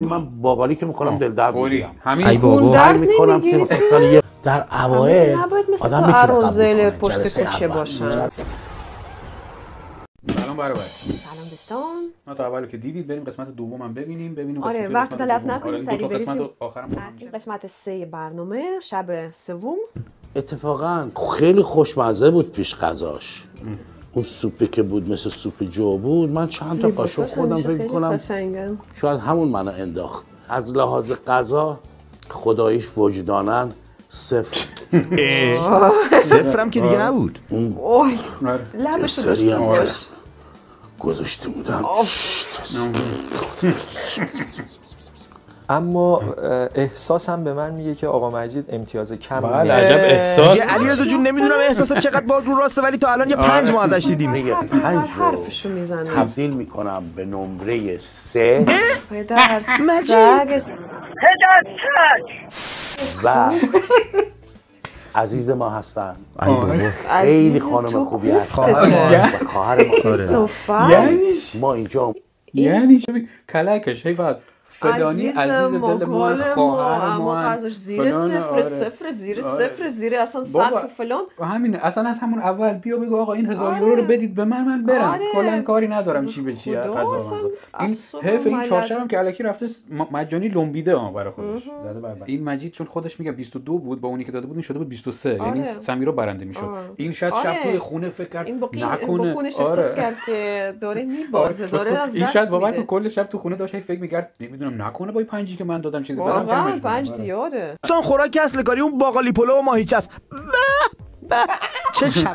من باقالی که میکنم دل درد میگیرم. همین بابا سعی میکنم که مثلا یه در اوایل آدم میتونه قبول کنه پشت کوچه باشن. سلام برابر. سلام دوستان. ما تا اول که دیدید بریم قسمت دومم ببینیم. آره وقت تلف نکنیم سریع بریم. آخرام قسمت 3 برنامه شب سوم. اتفاقا خیلی خوشمزه بود پیش غذاش. اون سوپی که بود مثل سوپ جو بود. من چند تا قاشق خوردم فکر کنم شاید همون منو انداخت. از لحاظ غذا خداییش وجدانن صفر. صفرم که دیگه نبود. اوه لبش رو گذاشته بودم. اما احساسم به من میگه که آقا مجید امتیاز کم میده. بله عجب احساس. علیرضا جون نمیدونم احساسات چقدر با رو راسته ولی تا الان یه 5 ما ازش دیدیم. میگه 5 حرفشو میزنه. تبدیل میکنم به نمره 3 پدر سگ و عزیز ما هستن. خیلی خانم خوبی هستن. خواهر ما. ما اینجا یعنی کلکش حیفت فلانی عزیز دل ما خواهر ما ازش زیر صفر زیر صفر زیر اصلا سقف فلان همین اصلا از همون اول بیا بگو آقا این 1000 یورو رو بدید به من برم کلا کاری ندارم چی به چی این حیف این چهارشنبه که الکی رفته مجانی لومبیده برای خودش زده بر این مجید چون خودش میگه 22 بود با اونی که داده بود این شده بود 23 یعنی سمیرا برنده میشد این شاید شب توی خونه فکر کرد نکنه احساس کرد که داره میبازه داره از دست این شاید واقعا کل شب تو خونه داشت فکر میکرد نکنه با این 5 که من دادم چیزی برام واقعا 5 زیاده. اصلا خوراک اصل کاری اون باقالی پلو و ماهیچه است. چه شب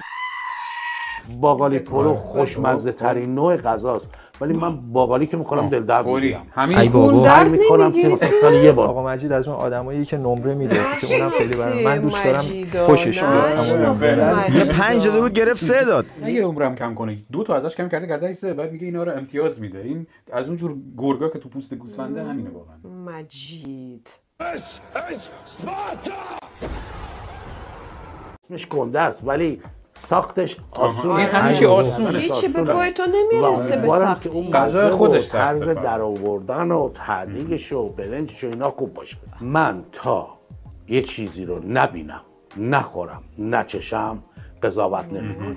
باقالی پلو خوشمزه ترین نوع غذاست ولی من باقالی که میخورم دل درد میگیرم. همین بابا سعی میکنم که مثلا یه بار آقا مجید از اون آدمایی که نمره میده که اونم خیلی برام من دوست دارم خوشش بیاد. یه 5 داده بود گرفت 3 داد. اگه عمرم کم کنه 2 تا ازش کم کرده 3 بعد میگه اینا رو امتیاز میده. این از اون جور گرگا که تو پوست گوسفنده همینه واقعا. مجید اسمش گنده است ولی ساختش آسونه. این همیشه آسونه. هیچی به پای تو نمیرسه به سختی. اون غذا خودش طرز در آوردن و تعدیقش و برنجش و اینا خوب باشه. من تا یه چیزی رو نبینم نخورم نچشم قضاوت نمیکنم.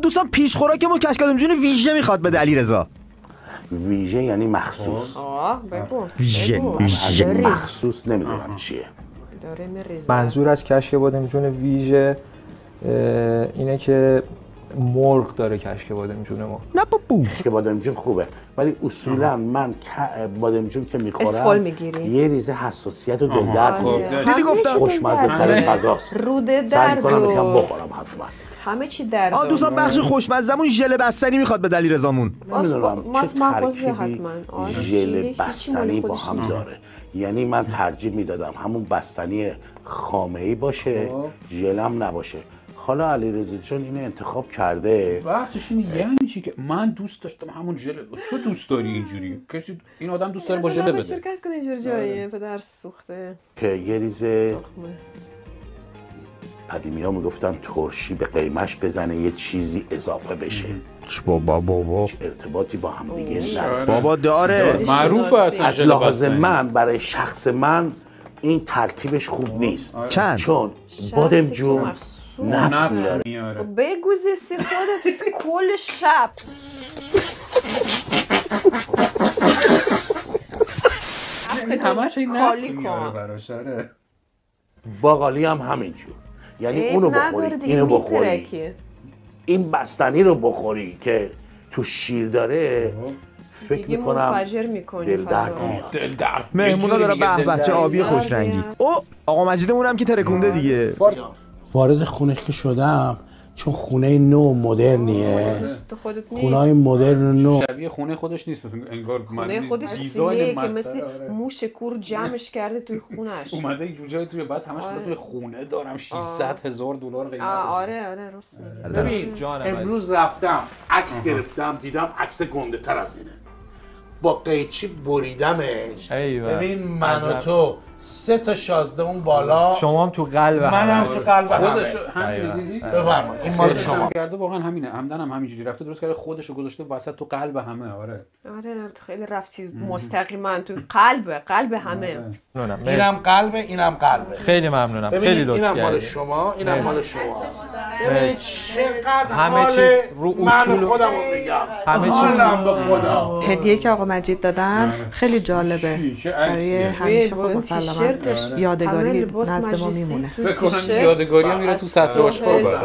دوستان پیش خوراک ما کشکادم جون ویژه میخواد به علیرضا. ویژه یعنی مخصوص. بگو. ویژه مخصوص نمیدونم چیه. منظور از کشک بادم جون ویژه اینه که مرغ داره کشک بادمجون ما. نه بابا کشک بادمجون خوبه ولی اصولا من بادمجون که میخورم یه ریزه حساسیت و دل درد میگیره. دیدی گفتم خوشمزه ترین غذاست. روده درد سعی میکنم یکم بخورم حتما. همه چی درد. دوستان بخش خوشمزه‌مون ژله بستنی میخواد به علیرضامون. نمیدونم چه ترکیبی ژله بستنی با هم داره. یعنی من ترجیح میدادم همون بستنی خامه‌ای باشه ژلم نباشه. حالا علیرضا جان اینو انتخاب کرده. بحثش اینه یعنی چی که من دوست داشتم همون ژله تو دوست داری اینجوری کسی این آدم دوست داره با ژله بده شرکت کنه اینجوری جایی پدر سوخته که یه ریزه قدیمی‌ها میگفتن ترشی به قیمش بزنه یه چیزی اضافه بشه. بابا ارتباطی با هم دیگه نداره. بابا داره معروفه از لحاظ من برای شخص من این ترکیبش خوب نیست. چون بادمجون نفت میاره. بگو زیستی خودت کل شب همش این خالی میاره براش. باقالی هم همینجور یعنی اونو بخوری اینو بخوری این بستنی رو بخوری که تو شیر داره فکر میکنم دل درد میاد. مهمونا داره به چه آبی خوش رنگی. آقا مجیدمون هم که ترکونده دیگه. وارد خونش که شدم چون خونه نو مدرنیه. خونه‌های مدرن نو شبیه خونه خودش نیست انگار. خونه خودش سیلیه که مثل موش کور جمعش کرده توی خونش. اومده یه جایی توی بعد همش توی خونه دارم 600,000 دلار قیمت. آره راست میگی. ببین امروز رفتم عکس گرفتم دیدم عکس گنده تر از اینه. با قیچی بریدمش. ببین من و تو 3 تا 16 اون بالا. شما هم تو قلب منم تو قلب خودش همین دیدید؟ بفرمایید این مال شما. کرده واقعا همینه. همدن هم همینجوری رفته درست کرده خودشو گذاشته وسط تو قلب همه. آره خیلی رفتی مستقیما تو قلب همه. اینم قلبه اینم قلبه. خیلی ممنونم. خیلی لطف اینم مال کردید. شما اینم مال شما. ببینید چقدر همه حال چیز رو من اصول خودمو میگم. همه چیز حالم به خدا. هدیه که آقا مجید دادن خیلی جالبه برای همیشه خب مسلما یادگاری نزد ما میمونه. فکر کنم یادگاری هم میره تو سطل آشغال باشه.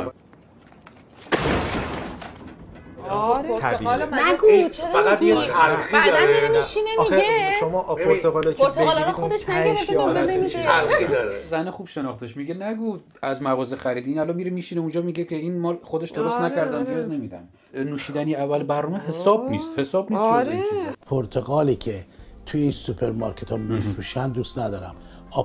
نگو چرا فقط یه تلخی داره. بعدن میره میشینه میگه شما پرتقالا که پرتقالا رو خودش نگرفته نمره نمیده. تلخی داره. زن خوب شناختش میگه نگو از مغازه خریدی. این الان میره میشینه اونجا میگه که این مال خودش درست نکردن امتیاز نمیدن. نوشیدنی اول برنامه حساب نیست جز این چیزا. پرتقالی که توی این سوپرمارکت ها میفروشن دوست ندارم.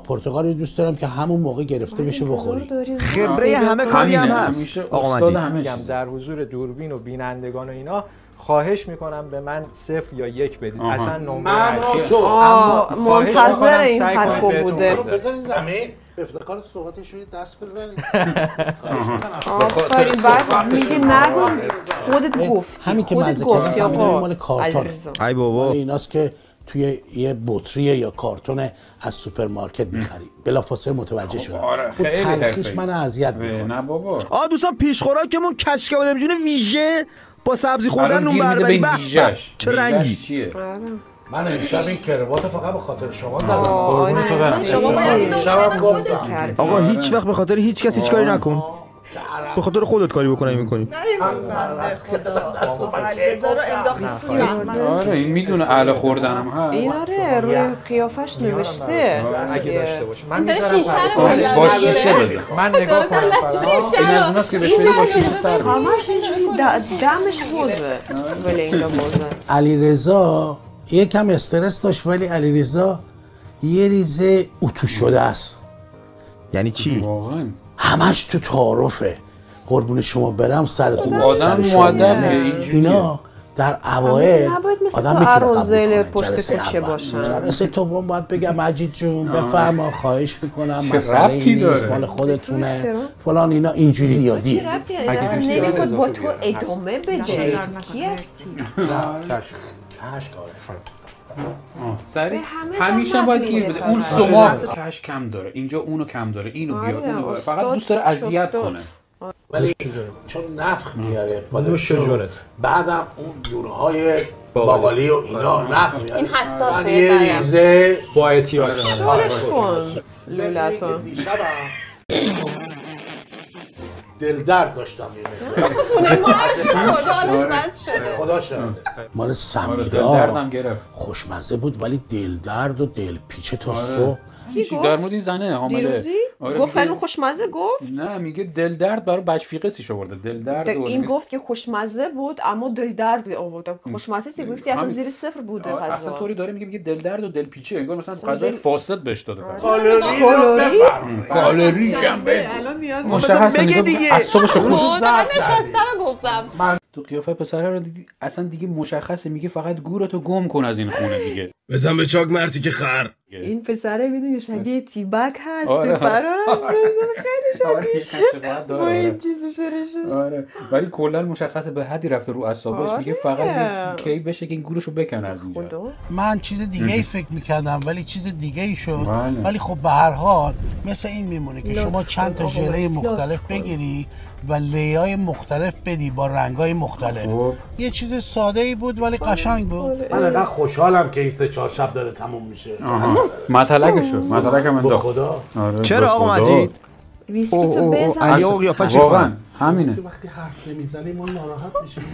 پرتقالی دوست دارم که همون موقع گرفته بشه بخوری. خبره همه کاری هم هست. آقا مجید میگم در حضور دوربین و بینندگان و اینا خواهش میکنم به من 0 یا 1 بدید. اصلا نمره تو اما منتظر این حرفو بوده. بذارید زمین به افتخار صحبتش روی دست بزنید. آفرین. بعد میگه نگو خودت گفت. همین که مزه کردم فهمیدم مال کارتونه. ای بابا ایناست که توی یه بطری یا کارتون از سوپرمارکت می‌خری. بلافاصله متوجه شدم. اون تلخیش منو اذیت می‌کنه. نه بابا. دوستان پیش خوراکمون کشک بادمجون ویژه با سبزی خوردن نون بربری. چه رنگی؟ من امشب این کروات فقط به خاطر شما زدم. شما باید شبم گفتم آقا هیچ وقت به خاطر هیچ کس هیچ کاری نکن. به خاطر خودت کاری بکنی میکنی. آره این میدونه اهل خوردنم هست. این آره روی قیافش نوشته. اگه داشته باشه من داره میذارم شیشه رو با شیشه بده. من نگاه کنم فقط. این از اوناست که بهش بدی با شیشه سر بده. همش اینجوری دمش بوزه. ولی اینجا بوزه. علیرضا یکم استرس داشت ولی علیرضا یه ریزه اتو شده است. یعنی چی؟ واقعا همش تو تعارفه. قربون شما برم سرتون آدم مؤدبه اینا در اوایل آدم میتونه قبول کنه. پشت کوچه باشن. جلسه دوم باید بگم مجید جون بفرما خواهش میکنم مسئله این نیست مال خودتونه فلان اینا اینجوری زیادیه. اگه نمیخواد با تو ادامه بده کی هستی؟ سری همیشه باید گیر بده. اون سما کش کم داره اینجا اونو کم داره اینو بیار اونو فقط دوست داره اذیت کنه. ولی چون نفخ میاره بعدم اون دورهای باقالی و اینا نفخ میاره. این حساسه یه ریزه با احتیاط شورش کن لولتون. دلدرد داشتم خدا شده. مال سمیرا خوشمزه بود ولی دلدرد و دلپیچه تا صبح. در مورد این زنه حامله گفت الان خوشمزه گفت؟ نه میگه دل درد برای بچفیقسیش آورده. دل درد این گفت که خوشمزه بود اما دل درد آورده. خوشمزه تی گفتی اصلا زیر 0 بوده غذا. اصلا طوری داره میگه دل درد و دل پیچه انگار مثلا غذای فاسد بهش داده. کالری کم بده. مشخص بگه دیگه. اعصابش خورد. نشسته رو گفتم. تو قیافه پسره رو دیدی اصلا دیگه مشخصه میگه فقط گورتو گم کن از این خونه دیگه. بزن به چاک مرتی که خر. این پسره میدونی شبیه تیبک هست تو فراز خیلی شبیه با این چیزی شده. آره ولی کلا مشخصه به حدی رفته رو اعصابش میگه فقط کی بشه که این گورشو بکنه از اینجا. من چیز دیگه ای فکر میکردم ولی چیز دیگه ای شد. ولی خب به هر حال مثل این میمونه که شما چند تا ژله مختلف بگیری و لیای مختلف بدی با رنگای مختلف. یه چیز ساده ای بود ولی قشنگ بود. من انقدر خوشحالم که این 3-4 شب داره تموم میشه. مطلقم انداخت. خدا. چرا آقا مجید؟ ویسکی تو بزن. علی آقا قیافش واقعا همینه. وقتی حرف نمیزنی ما ناراحت میشیم.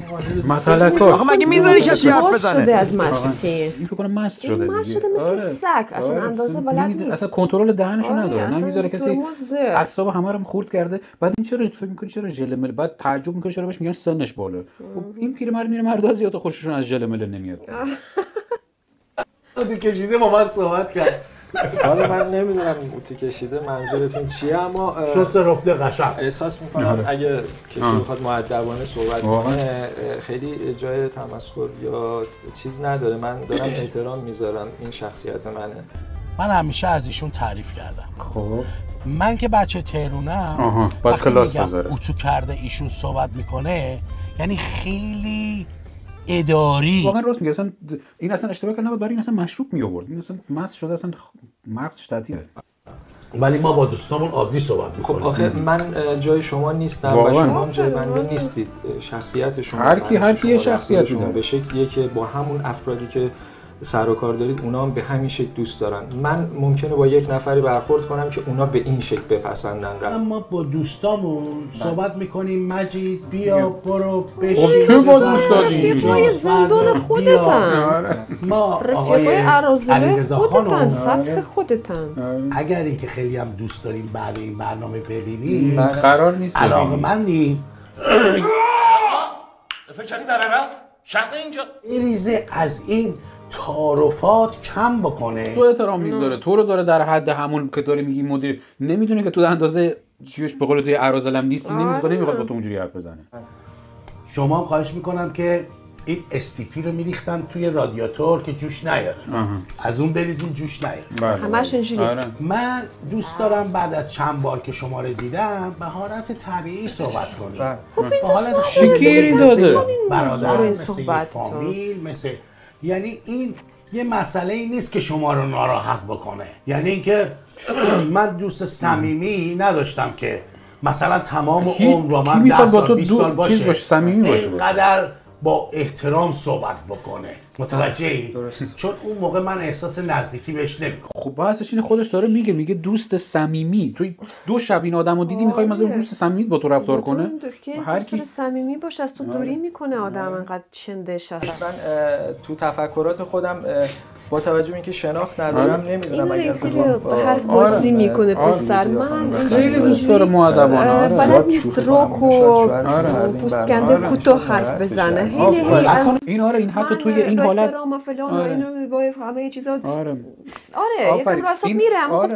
مطلق آقا مگه میذاری کسی حرف بزنه؟ شده از مستی. این فکر کنم مست شده. مست شده مثل سگ. اصلا اندازه بلد نیست. اصلا کنترل دهنشو نداره. نمیذاره کسی اعصاب همه رو خورد کرده. بعد این چرا فکر می‌کنی چرا ژله مل بعد تعجب می‌کنه چرا بهش میگن سنش بالا. این پیرمرد میره مردا زیاد خوششون از ژله مل نمیاد. تو کشیده با من صحبت کرد. حالا من نمیدونم اوتی کشیده منظورتون چیه اما شست رفته قشنگ احساس میکنم اگه کسی بخواد مؤدبانه صحبت کنه خیلی جای تمسخر یا چیز نداره. من دارم احترام میذارم این شخصیت منه من همیشه از ایشون تعریف کردم. خب من که بچه تهرونم وقتی میگم اتو کرده ایشون صحبت میکنه یعنی خیلی اداری. واقعا راست میگه. اصلا این اصلا اشتباه کرده نبود، برای این اصلا مشروب می آورد. این اصلا مغز شده، اصلا مغزش تعطیله. ولی ما با دوستامون عادی صحبت میکنیم. خب آخه من جای شما نیستم و شما هم جای من نیستید. شخصیت شما هر کی شخصیتی داره به شکلیه که با همون افرادی که سر و کار دارید اونا هم به همین شکل دوست دارن. من ممکنه با یک نفری برخورد کنم که اونا به این شکل بپسندن. اما با دوستامون صحبت میکنیم مجید بیا برو بشین. تو با دوستانی رفیقای زندان خودتن، ما رفیقای عرازله خودتن، سطح خودتن. اگر اینکه خیلی هم دوست داریم بعد این برنامه ببینیم قرار نیست علاقه‌مندیم فکری برنامه است شهر اینجا ریزه از این تعارفات کم بکنه. تو احترام میذاره، تو رو داره در حد همون که داره میگی مدیر، نمیدونه که تو اندازه چیش به قول توی عرازلم نیستی، نمیخواد با تو اونجوری حرف بزنه. شما هم خواهش میکنم که این استیپی رو میریختن توی رادیاتور که جوش نیاره. از اون بریزین جوش نیاره. همش اینجوری. من دوست دارم بعد از چند بار که شما رو دیدم به حالت طبیعی صحبت کنیم. به حالت شکیری داده. برادر، مثل یه فامیل، مثل یعنی این یه مسئله ای نیست که شما رو ناراحت بکنه. یعنی اینکه من دوست صمیمی نداشتم که مثلا تمام عمر با من 10 سال 20 سال باشه اینقدر با احترام صحبت بکنه. متوجهی؟ چون اون موقع من احساس نزدیکی بهش نمیکنم. خب بحثش اینه، خودش داره میگه دوست صمیمی. تو دو شب این آدمو دیدی میخوای مثلا دوست صمیمی با تو رفتار کنه؟ هر کی دوست صمیمی باشه از تو دوری میکنه آدم انقدر چندش هست. من تو تفکرات خودم با توجه به اینکه شناخت ندارم نمیدونم اگر به حرف بازی میکنه پسر. من خیلی دوست داره مؤدبانه، بلد نیست روک و پوست کنده کوتاه حرف بزنه. خیلی از این این حتی توی این حالت اینو با همه چیزا یکم راست میره. اما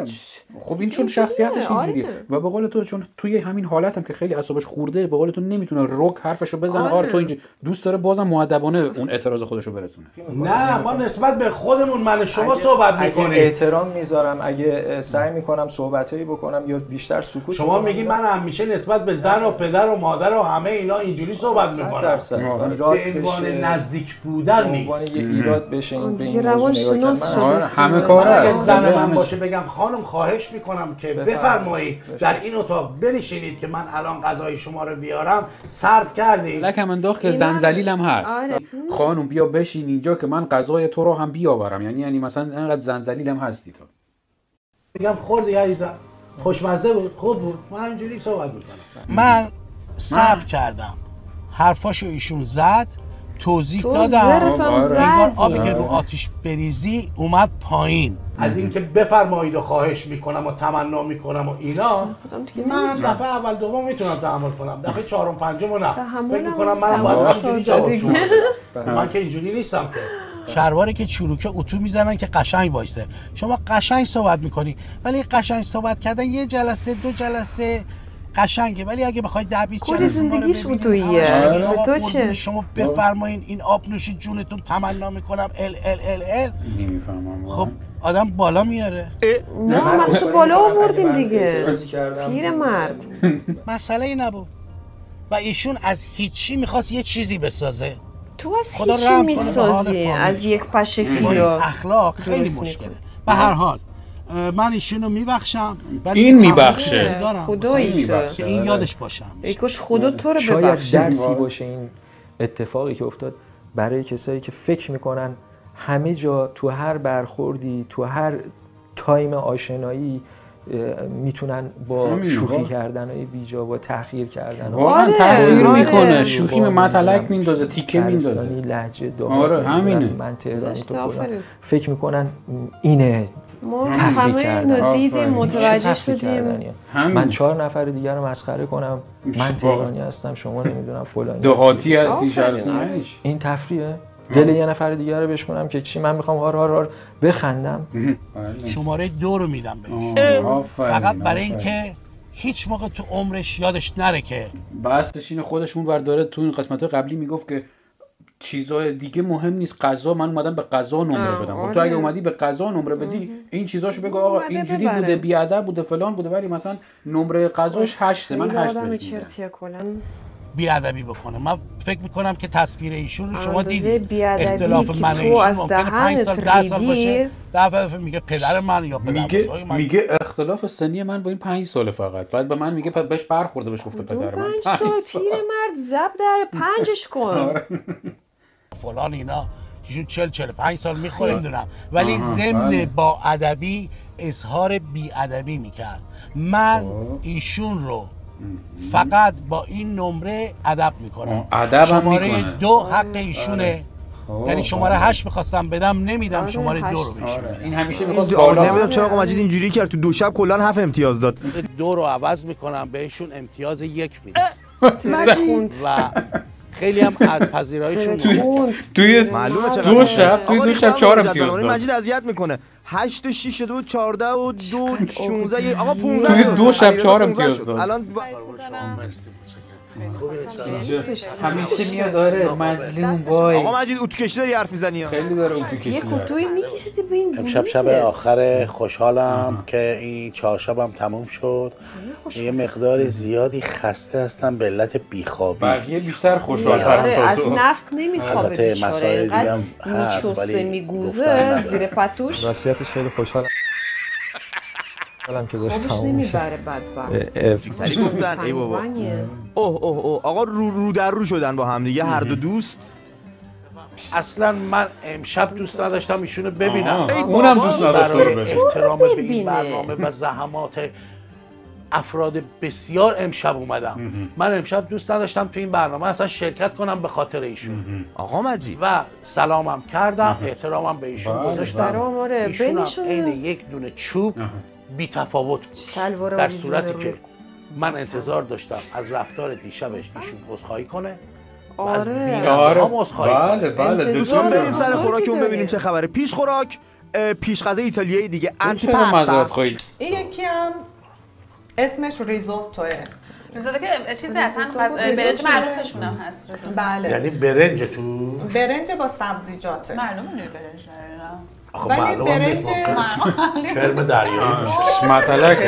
خب این چون شخصیتش اینجوریه و به قول تو چون توی همین حالت هم که خیلی اعصابش خورده، به قول تو نمیتونه روک حرفشو بزنه. تو اینجوری دوست داره بازم مؤدبانه اون اعتراض خودشو برسونه. نه ما نسبت به خودمون من شما صحبت میکنیم. اگه احترام میذارم، اگه سعی میکنم صحبتایی بکنم یا بیشتر سکوت شما میگی من همیشه نسبت به زن و پدر و مادر و همه اینا اینجوری صحبت میکنم. به عنوان نزدیک بودن نیست. یه ایراد بشه این به این روانشناس همه کاره. اگه زن من باشه بگم خانم خواهش میکنم که بفرمایید در این اتاق بنشینید که من الان غذای شما رو بیارم، صرف کردید. لکم انداخت که زنزلیلم هست. خانم بیا بشین اینجا که من غذای تو رو هم بیاورم. یعنی مثلا انقدر زنزلیلم هستی تو. میگم خوردی عزیزم، خوشمزه بود، خوب بود. ما همینجوری صحبت میکنم. من صبر کردم، حرفاشو ایشون زد، توضیح دادم. انگار آبی که رو آتیش بریزی اومد پایین. از اینکه بفرمایید و خواهش میکنم و تمنا میکنم و اینا، من دفعه اول دوم میتونم تحمل کنم، دفعه چهارم پنجم و نه. فکر میکنم منم باید همینجوری جواب شما بدم. من که اینجوری نیستم که. شلواری که چروکه اتو میزنن که قشنگ وایسه. شما قشنگ صحبت میکنی، ولی قشنگ صحبت کردن یه جلسه دو جلسه قشنگه، ولی اگه بخوای 10 20 جلسه زندگیش اتویه. تو چه؟ شما بفرمایین این آب نوش جونتون تمنا میکنم ال نمیفهمم. خب آدم بالا میاره. نه ما تو بالا آوردیم دیگه. پیر مرد. مسئله ای نبود. و ایشون از هیچی میخواست یه چیزی بسازه. تو از هیچی میسازی، از یک پشه فیلو. اخلاق خیلی مشکله. به هر حال من ایشونو میبخشم. این میبخشه. خدایی که این یادش باشه. یکوش خدا تو رو شاید ببخشه. درسی باشه این اتفاقی که افتاد برای کسایی که فکر میکنن همه جا تو هر برخوردی تو هر تایم آشنایی میتونن با شوخی کردن های بیجا با تحقیر کردن واقعا تحقیر میکنه. شوخی به متلک میندازه، تیکه میندازه. لهجه داغ. همینه. من تهرانی تو فکر میکنن اینه ما همه اینو دیدیم، متوجه شدیم. من 4 نفر دیگر رو مسخره کنم من تهرانی هستم شما نمیدونم فلانی دهاتی هستی شرطی. این تفریحه؟ دل یه نفر دیگر رو بشکنم که چی من میخوام هار هار هار بخندم. شماره 2 رو میدم بهش، فقط برای اینکه هیچ موقع تو عمرش یادش نره که بحثش اینه. خودشون برداره تو این قسمت قبلی میگفت که چیزای دیگه مهم نیست. غذا من اومدم به غذا نمره بدم. تو اگه اومدی به غذا نمره بدی این چیزاشو بگو آقا اینجوری بوده، بی‌ادب بوده، فلان بوده، ولی مثلا نمره غذاش 8 من 8 بدم. بی‌ادبی بکنه. من فکر میکنم که تصویر ایشون رو شما دیدید، اختلاف من و ایشون ممکنه 5 سال 10 سال باشه. دفعه میگه پدر من یا پدر من میگه اختلاف سنی من با این 5 سال فقط، بعد به من میگه بهش برخورده، بهش گفته پدر من 5 سال پیرمرد زب در 5ش کن فلان اینا ایشون 40-45 سال میخوره میدونم، ولی ضمن با ادبی اظهار بی‌ادبی میکرد. من ایشون رو فقط با این نمره ادب میکنم. شماره 2 حق ایشونه، یعنی شماره 8 میخواستم بدم نمیدم، شماره 2 رو بهش میدم. این همیشه میخواست بالا. نمیدونم چرا آقا مجید اینجوری کرد، تو 2 شب کلا 7 امتیاز داد. 2 رو عوض میکنم بهشون امتیاز 1 میدم و خیلی هم از پذیراییشون توی 2 شب 4 امتیاز داد. مجید اذیت میکنه. 8 و 6 و 14 و 2 16 آقا 15 توی 2 شب 4 امتیاز داد. الان همیشه میاد داره مظلوم وای. آقا مجید اتو کشی داری حرف میزنی؟ خیلی داره اتو کشی. یه کوتوی میکشیدی به این امشب شب آخر خوشحالم که این چهارشبم تموم شد. یه مقدار زیادی خسته هستم به علت بیخوابی. بقیه بیشتر خوشحال‌ترن از نفت نمیخوابه بیچاره. مسائل دیگه هم هست ولی میگوزه زیر پتوش. وصیتش خیلی خوشحالم. که داشت خوابش نمیبره بدبخت. تری گفتن ای بابا. اوه آقا رو در رو شدن با هم دیگه هر دو دوست. اصلا من امشب دوست نداشتم ایشونو ببینم. اونم دوست نداشت رو ببینم. احترام به این برنامه و زحمات افراد بسیار امشب اومدم. من امشب دوست نداشتم تو این برنامه اصلا شرکت کنم به خاطر ایشون. آقا مجید و سلامم کردم، احترامم به ایشون گذاشتم. ایشون هم عین یک دونه چوب بی تفاوت بود. در صورتی که من انتظار داشتم از رفتار دیشبش ایشون عذرخواهی کنه و از بیننده ها عذرخواهی کنه. دوستان بریم سر خوراکمون ببینیم چه خبره. پیش خوراک، پیش غذا ایتالیایی دیگه، انتی پاستا. این یکی هم اسمش ریزوتوه. ریزوتو که چیزی اصلا برنج معروفشون هم هست. بله. یعنی برنج تو؟ برنج با سبزیجاته. معلومه نوع برنج داره. آخه معلومه نیست کرم دریایی مطلق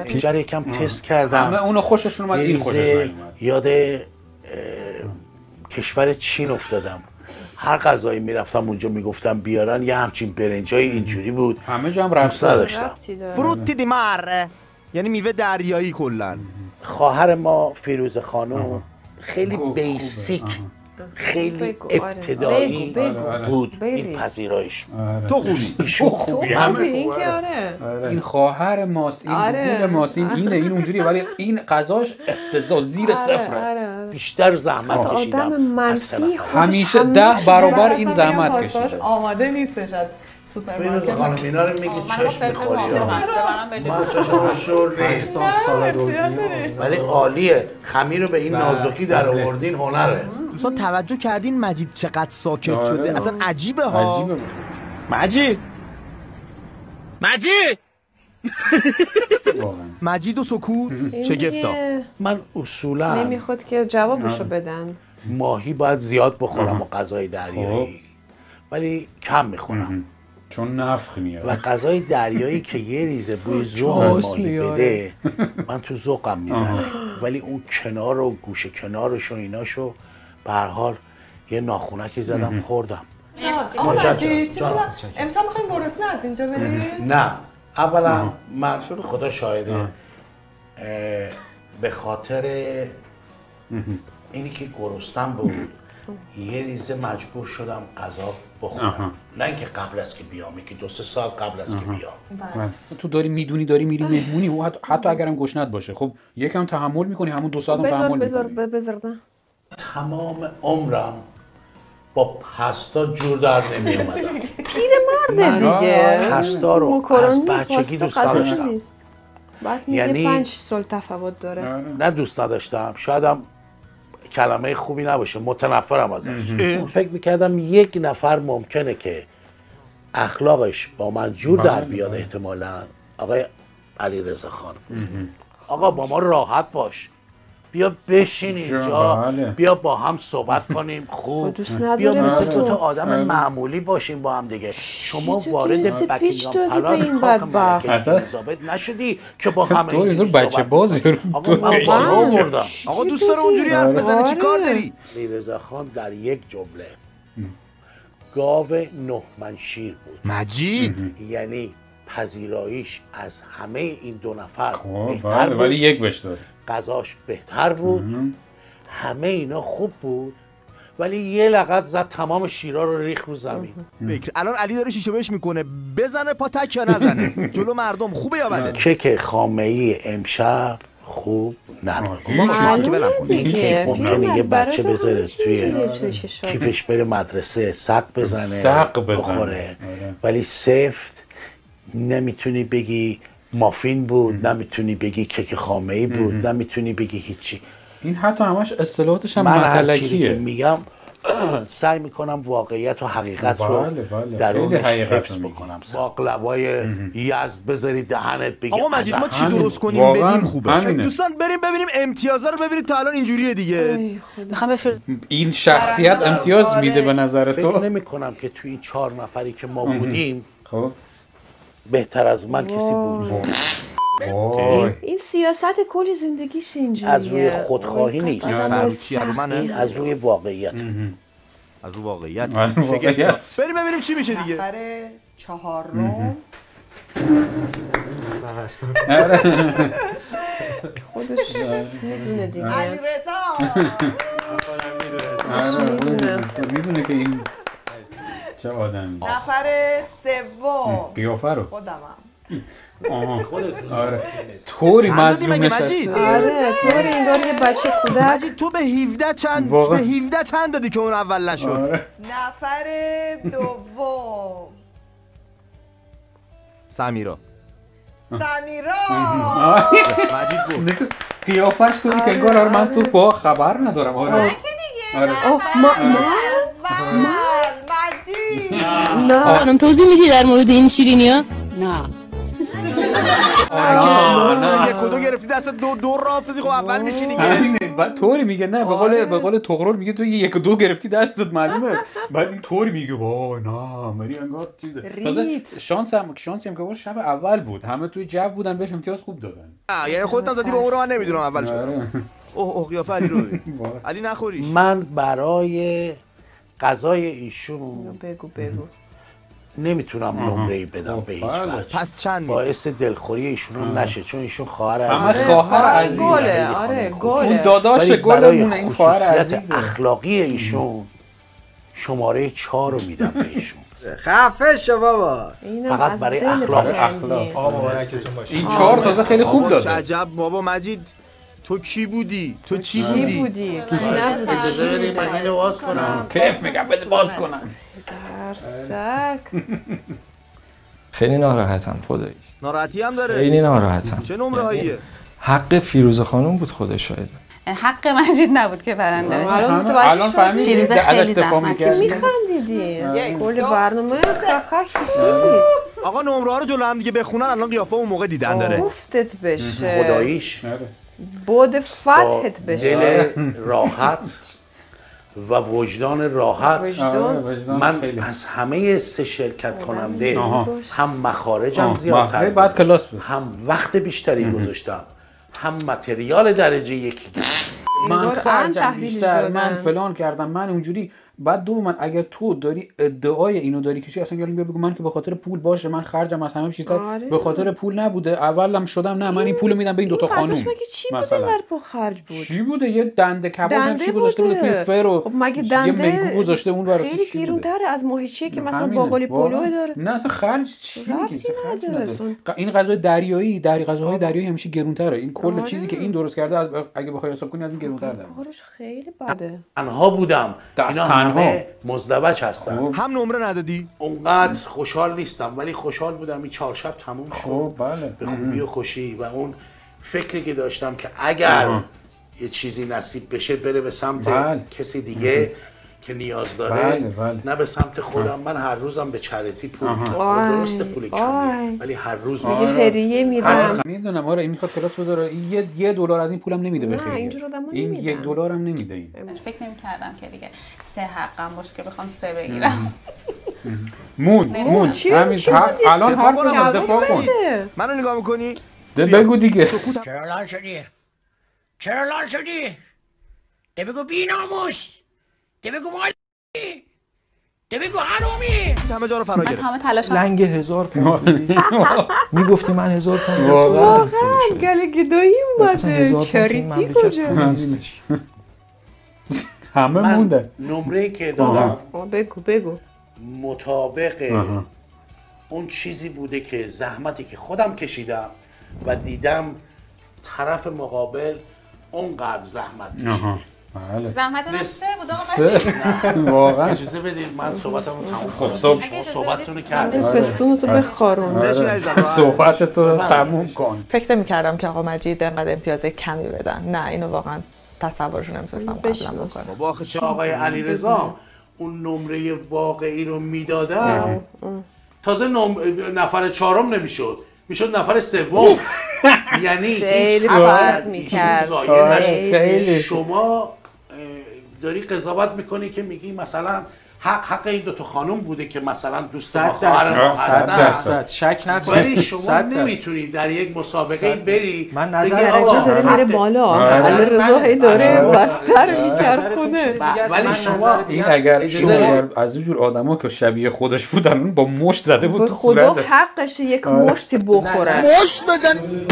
اینجا یکم تست کردم. همه اونو خوششون اومد، این خوشش نیومد. یاد کشور چین افتادم. هر غذایی میرفتم اونجا میگفتم بیارن، یه همچین برنجای اینجوری بود. همه جا هم رفت نداشتم. فروتی دی ماره، یعنی میوه دریایی کلا. خواهر ما فیروزه خانم خیلی بیسیک، خیلی ابتدایی بود این پذیرایش. تو خوبی، این که آره. این خواهر ماست، این گول ماست، این اونجوریه، ولی این غذاش افتضاح زیر صفره. بیشتر زحمت کشیدم. همیشه 10 برابر این زحمت کشیدم. آماده نیستش از سوپرمارکت. خانم اینا رو میگی چشم می‌خوری. من چشمشو نیستم ولی عالیه. خمیر رو به این نازکی در آوردین هنره. دوستان توجه کردین مجید چقدر ساکت شده؟ اصلا عجیبه ها. مجید و سکوت شگفتا. من اصولا نمیخواد که جوابشو بدن. ماهی باید زیاد بخورم و غذای دریایی، ولی کم میخورم چون نفخ میاره. و غذای دریایی که یه ریزه بوی ذوق ماهی بده من تو ذوقم میزنه، ولی اون کنار و گوشه کنارش و ایناشو به هر حال یه ناخونکی زدم خوردم. آقا مجید امشب میخواین گرسنه از اینجا بریم؟ نه، اولا من خدا شاهده به خاطر اینی که گرسنم بود یه ریزه مجبور شدم غذا بخورم. نه اینکه قبل از که بیام، که 2-3 ساعت قبل از که بیام. تو داری میدونی داری میری مهمونی و حتی اگرم گشنت باشه خب یکم تحمل میکنی، همون 2 ساعت هم تحمل میکنی. بذار تمام عمرم با پاستا جور در نمی اومدم. پیرمرده دیگه. پاستا رو از بچگی دوست نداشتم. یعنی 5 سال تفاوت داره. نه دوست نداشتم، شایدم کلمه خوبی نباشه، متنفرم ازش. فکر میکردم یک نفر ممکنه که اخلاقش با من جور در بیاد، احتمالاً آقای علیرضا خان. آقا با ما راحت باش، بیا بشین اینجا، بیا با هم صحبت کنیم خوب، بیا مثل تو آدم معمولی باشیم با هم دیگه. شما وارد بکینگهام پلاس خاک ملکه الیزابت نشدی که با هم اینجوری بچه بازی. آقا من بالا آوردم. آقا دوست داره اونجوری حرف بزنه چی کار داری؟ علیرضا خان در یک جمله گاو 9 من شیر بود. مجید یعنی پذیراییش از همه این 2 نفر بهتر بود، ولی یک بهش داد. غذاش بهتر بود، همه اینا خوب بود، ولی یه لغت زد تمام شیرا رو ریخ رو زمین. بکر الان علی داره شیشه بهش میکنه بزنه پا تک یا نزنه جلو مردم خوبه یا بده؟ کیک خامه‌ای امشب خوب نبود. ممکنه یه بچه بذاره توی کیفش بره مدرسه سق بزنه بخوره، ولی سفت نمیتونی بگی مافین بود، نمیتونی بگی کیک خامه‌ای بود، نمیتونی بگی هیچی. این حتی همش اصطلاحاتش هم من هر چیزی که میگم سعی میکنم واقعیت و حقیقت رو درونش حفظ بکنم. باقلوای یزد بذاری دهنت بگی آقا مجید ما چی درست کنیم بدیم خوبه. دوستان بریم ببینیم امتیازا رو ببینید تا الان اینجوریه دیگه. این شخصیت امتیاز میده به نظر تو؟ فکر نمی‌کنم که توی این 4 نفری که ما بودیم بهتر از من کسی بود. این سیاست کلی زندگیش اینجوریه. از روی خودخواهی نیست، این از روی واقعیت. از روی واقعیت. بریم ببینیم چی میشه دیگه. نفر 4 خودش میدونه دیگه. علیرضا میدونه که این چه آدمی. نفر 3 قیافه رو خودمم. آره طوری مظلوم نشستی. آره طوری انگار یه بچه کودک. مجید تو به 17 چند دادی که اون اول نشد؟ نفر 2 سمیرا. مجید بود قیافش طوری که انگار من تو با خبر ندارم. آره که دیگه مجید خانم توضیح میدی در مورد این شیرینی ها؟ نه یک و دو گرفتی دست دو را افتادی خب اول میشی دیگه. بعد طوری میگه نه به قول تغرل میگه تو یک و دو گرفتی دستت معلومه. بعد این طوری میگه وای نه مری انگار چیزه. تازه شانسی هم که اون شب اول بود همه توی جو بودن بهش امتیاز خوب دادن. یعنی خودت هم زدی به اون رو من نمیدونم اول شد. اوه قیافه علی رو علی نخوریش. من برای غذای ایشون بگو نمیتونم نمره‌ای بدم به هیچ وجه. پس چند باعث دلخوری ایشون نشه چون ایشون خواهر عزیزه. خواهر عزیزه. آره گله. اون داداش گلمونه این خواهر عزیزه. اخلاقی ایشون شماره 4 رو میدم به ایشون. خفه شو بابا. فقط برای اخلاق. این 4 تازه خیلی خوب داده. عجب بابا مجید تو کی بودی؟ تو چی بودی؟ اجازه بدید من اینو باز کنم. کیف میگم بده باز کنم. درسک. خیلی ناراحتم خداییش. ناراحتی هم داره؟ خیلی ناراحتم. چه نمره هاییه؟ حق فیروزه خانم بود خدا شاهد. حق مجید نبود که برنده بشه. الان فهمیدی فیروزه خیلی زحمت کشید. میخندیدی. کل برنامه خخ کشیدی. آقا نمره ها رو جلو هم دیگه بخونن الان قیافه اون موقع دیدن داره. گفتت بشه. خداییش بود فتحت بشه. دل راحت و وجدان راحت من از همه 3 شرکت کننده هم مخارجم زیادتر بعد کلاس بود، هم وقت بیشتری گذاشتم، هم متریال درجه 1 من خرجم بیشتر، من فلان کردم، من اونجوری. بعد من اگر تو داری ادعای اینو داری که اصلا یارو بگو من که به خاطر پول باشه من خرجم از همه چیزا به خاطر پول نبوده، اولم شدم نه من این پولو میدم به این 2 تا خانم. مگه چی بوده اینقدر با خرج بود؟ چی بوده؟ یه دنده کباب هم چی گذاشته بود توی فرو. خب مگه دنده یه میگو گذاشته اون برای خیلی گیرونتره از ماهیچه که مثلا باقالی پلو داره. نه اصلا خرج چی میگی؟ این غذای دریایی، غذاهای دریایی همیشه گرونتره. این کل چیزی که این درست کرده اگه بخوای حساب کنی از این گرونتره. کارش خیلی بده. تنها بودم. اینا همه مزدوج هستن. هم نمره ندادی؟ اونقدر خوشحال نیستم ولی خوشحال بودم این 4 شب تموم شد. بله. به خوبی و خوشی و اون فکری که داشتم که اگر یه چیزی نصیب بشه بره به سمت کسی دیگه که نیاز داره نه به سمت خودم. من هر روزم به چریتی پول میدم، درسته پول کمیه ولی هر روز میگه هدیه میدم. میدونم آره این میخواد کلاس بذاره، این $1 از این پولم نمیده به خیلی، این $1 هم نمیده. این فکر نمی‌کردم که دیگه 3 حقم باشه که بخوام 3 بگیرم. همین الان هر کدوم دفاع کن. منو نگاه میکنی؟ بگو دیگه. چرا لال شدی؟ چرا لال شدی؟ ده بگو بی‌ناموس، ده بگو مالی، ده بگو حرومی. همه جا رو فرا گرفت. همه تلاشم. لنگ 1000 پوند. میگفتی من 1000 پوند. واقعا گله گدایی اومده. چریتی کجا؟ همه مونده. نمره‌ای که دادم بگو مطابق اون چیزی بوده که زحمتی که خودم کشیدم و دیدم طرف مقابل اونقدر زحمت کشیده. زحمت من 3 بود آقا. واقعا اجازه بدید من صحبتمو تموم کنم. خب شما صحبتتون کردید. فستونتو بخارون. صحبتتو تموم کن. فکر نمی‌کردم که آقا مجید اینقدر امتیاز کمی بدن. نه اینو واقعا تصورشو نمی‌تونستم قبلا بکنم. با آقای علیرضا اون نمره واقعی رو میدادم تازه نفر 4م نمیشد، میشد نفر 3. یعنی خیلی فرق میکرد. شما داری قضاوت میکنی که میگی مثلا حق این 2 خانم بوده که مثلا دوست ما خواهر ما هستن. 100% شک نکن. ولی شما نمیتونی در یک مسابقه بری من نظر اینجا داره میره بالا. علیرضا هی داره بستر میچرخونه. ولی شما این اگر از اون جور آدما که شبیه خودش بودن اون با مشت زده بود تو خدا حقشه یک مشتی بخوره. مشت بزن.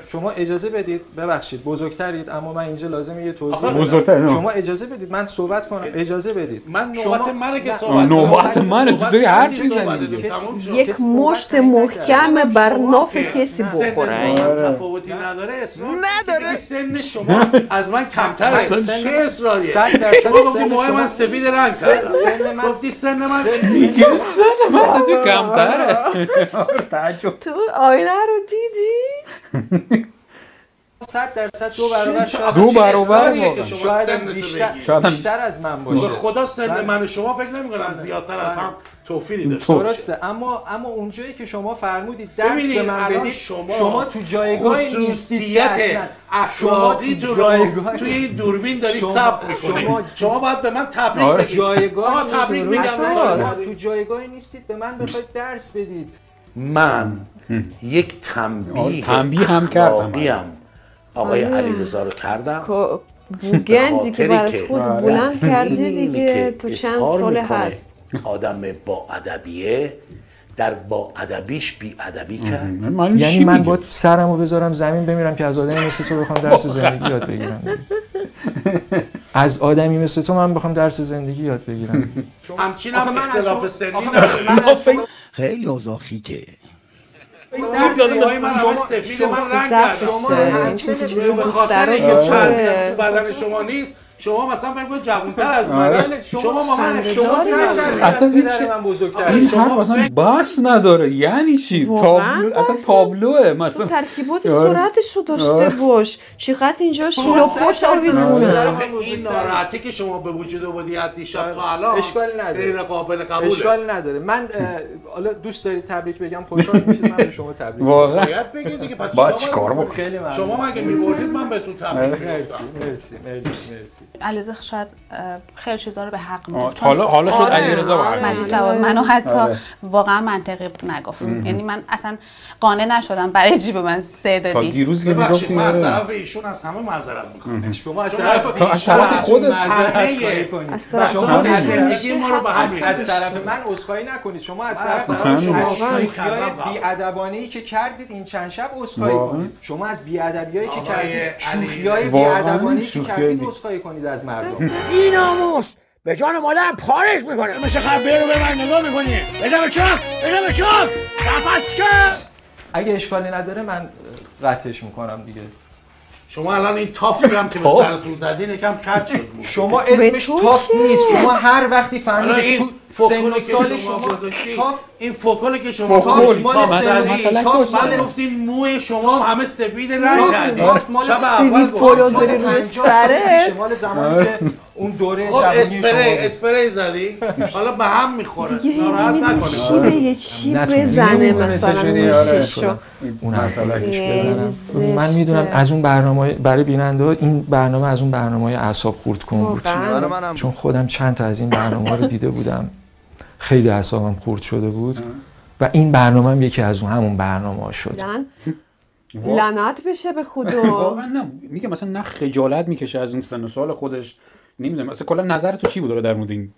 شما اجازه بدید، ببخشید بزرگترید اما من اینجا لازمه یه توضیح بدم. شما اجازه بدید من صحبت کنم. اجازه بدید. من نوبت منه که صحبت نوبت منه. تو داری هر چیزی میگی. یک مشت محکم بر ناف کسی بخوره. تفاوتی نداره. نداره. سن شما از من کمتره. چه اصراریه؟ 100% گفتی موهای من سفید رنگ کرد. گفتی سن من تو کمتره. تعجب. تو آینه رو دیدی؟ 100% 2 برابر شاید 2 برابر شاید بیشتر از من باشه. به خدا سن من و شما فکر نمی‌کنم زیادتر از هم توفیری داشته درسته. اما اونجایی که شما فرمودید درس به من بدید شما تو جایگاهی نیستید. اخلاقی توی این دوربین داری ثبت می‌کنی. شما باید به من تبریک بگید. جایگاه تبریک میگم. تو جایگاهی نیستید به من بخواید درس بدید. من یک تنبیه هم کردم. آقای علیرضا رو کردم. گنجی که بر از خود بلند کردی دیگه تو چند سال هست. آدم با ادبیه در با ادبیش بی ادبی کرد. یعنی من باید سرمو بذارم زمین بمیرم که از آدمی مثل تو بخوام درس زندگی یاد بگیرم. از آدمی مثل تو من بخوام درس زندگی یاد بگیرم. همچین هم اختلاف سنی نداره. خیلی اوضاع خیته. دادمای من همه سفید من رنگ کرد. شما به خاطر اینکه چربی تو بدن شما نیست شما مثلا فکر کنید جوان‌تر از من. شما با من اصلا من بزرگتر. این حرف اصلا بحث نداره. یعنی چی؟ اصلا تابلوه. مثلا ترکیبات سرعتش رو داشته باش. چقدر اینجا شلوغش آویزونه. این ناراحتی که شما به وجود آوردی از دیشب تا الان اشکالی نداره. غیر قابل قبوله. اشکالی نداره. من حالا دوست دارید تبریک بگم خوشحال میشید من به شما تبریک میگم. واقعا باید بگید دیگه. پس با چیکار بکنم؟ خیلی ممنون. شما مگه می‌بردید من بهتون تبریک میگم. مرسی. علیرضا شاید خیلی چیزا رو به حق میگفت. حالا شد علیرضا با حق. مجید جواب منو حتی واقعا منطقی نگفت. یعنی من اصلا قانع نشدم برای چی به من 3 دادی. تا دیروز که میگفت من از طرف ایشون از همه معذرت می‌خوام. شما از طرف خودت معذرت کنید. شما زندگی ما رو به هم ریختید. از طرف من عذرخواهی نکنید. شما از طرف شوخی‌های بی‌ادبانه‌ای که کردید این چند شب عذرخواهی کنید. شما از بی‌ادبیایی که کردید شوخی‌های بی‌ادبانه‌ای که کردید عذرخواهی کنید از مردم. بی‌ناموس به جان مادر پارش میکنه. مثل خبر رو به من نگاه میکنی. بزن به چاک نفس کن. اگه اشکالی نداره من قطعش میکنم دیگه. شما الان این تافتی هم که به سرتون زدین یکم کج شد. شما اسمش تاف نیست. شما هر وقتی فهمیدید تو سن و سال شما این فوکالی که شما من گفتین موی شما همه سفید رنگ کردید شب اول پولو داری روی سرت شمال زمانی که اون دوره جوانی شما اسپری زدی حالا به هم میخوره ناراحت نکنید چی بزنه مثلا موششو اون حرفش بزنم. من میدونم از اون برنامه برای بیننده این برنامه از اون برنامه‌های اعصاب خورد کن بود، چون خودم چند تا از این برنامه‌ها رو دیده بودم، خیلی اعصابم خورد شده بود و این برنامه هم یکی از اون همون برنامه‌ها شد. لعنت بشه به خدا. واقعا نه میگم مثلا نه خجالت میکشه از اون سن و سال خودش، نمیدونم مثلا کلا نظر تو چی بود در مورد این؟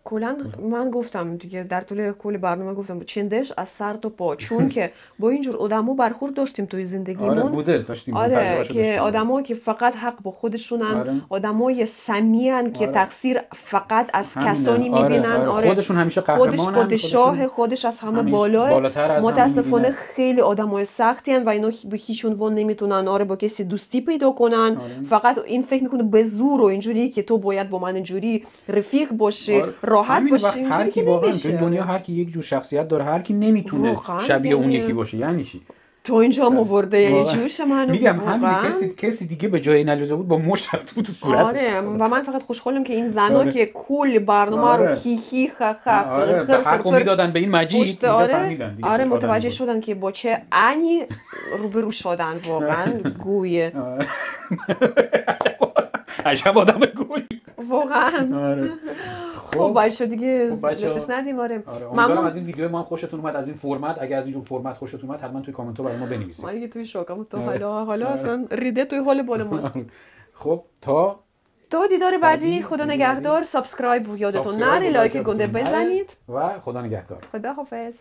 کلا من گفتم دیگه در طول کل برنامه گفتم چندش از سر تا پا، چون که با اینجور آدمو برخورد داشتیم توی زندگیمون. آره بوده داشتیم. آره که آدمایی که فقط حق با خودشونن، آدمای سمیان که تقصیر فقط از کسانی میبینن. خودشون همیشه قهرمانن، خودش پادشاه، خودش از همه بالاه. متاسفانه خیلی آدمای سختی ان و اینا به هیچون وون نمیتونن با کسی دوستی پیدا کنن. فقط این فکر میکنه به زور و اینجوری که تو باید با من اینجوری رفیق باشی، راحت باشی. هر کی واقعا تو دنیا هر کی یک جور شخصیت داره، هر کی نمیتونه شبیه اون یکی باشه. یعنی چی؟ تو اینجا موورده یه جوش منو میگم همین کسی دیگه به جای نلوزه بود با مشت رفت بود تو صورت. آره و من فقط خوشحالم که این زنا که کل برنامه رو هی هی خ خ حقو میدادن به این مجید. آره متوجه شدن که با چه انی روبرو شدن واقعا. گویه عجب آدم گوی واقعا. خب باشه دیگه لطفش ندیم. آره ممنون از این ویدیو ما هم خوشتون اومد، از این فرمت. اگر از اینجور فرمت خوشتون اومد حتما توی کامنت ها برای ما بنویسید. ما دیگه توی شوکم تو حالا اصلا ریده توی حال بالا ماست. خب تا دیدار بعدی. خدا نگهدار. سابسکرایب یادتون نره، لایک گنده بزنید و خدا نگهدار. خدا حافظ.